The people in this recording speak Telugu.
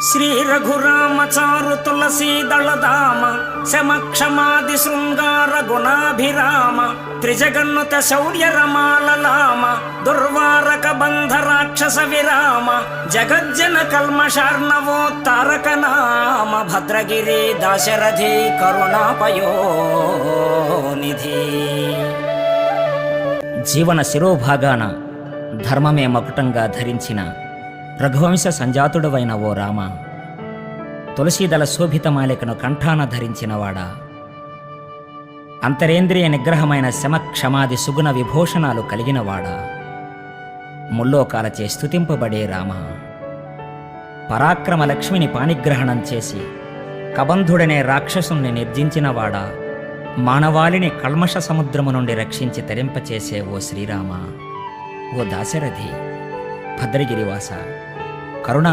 శ్రీ రఘురామచారు తులసీ దళదామ శమక్షమాది శృంగార గుణాభిరామ త్రిజగన్నుత శౌర్య రమాలలామ దుర్వారక బంధ రాక్షస విరామ జగజ్జన కల్మషార్ణవోత్తారక నామ భద్రగిరి దాశరథి కరుణాపయోనిధి. జీవన శిరోభాగాన ధర్మమే మకుటంగా ధరించిన రఘువంశ సంజాతుడవైన ఓ రామ, తులసీదళ శోభితమాలికను కంఠాన ధరించినవాడా, అంతరేంద్రియ నిగ్రహమైన శమక్షమాది సుగుణ విభూషణాలు కలిగినవాడా, ముల్లోకాలచే స్తుతింపబడే రామ, పరాక్రమ లక్ష్మిని పాణిగ్రహణం చేసి కబంధుడనే రాక్షసుని నిర్జించినవాడా, మానవాళిని కల్మష సముద్రము నుండి రక్షించి తరింపచేసే ఓ శ్రీరామ, ఓ దాశరథి, భద్రగిరివాస, కరుణా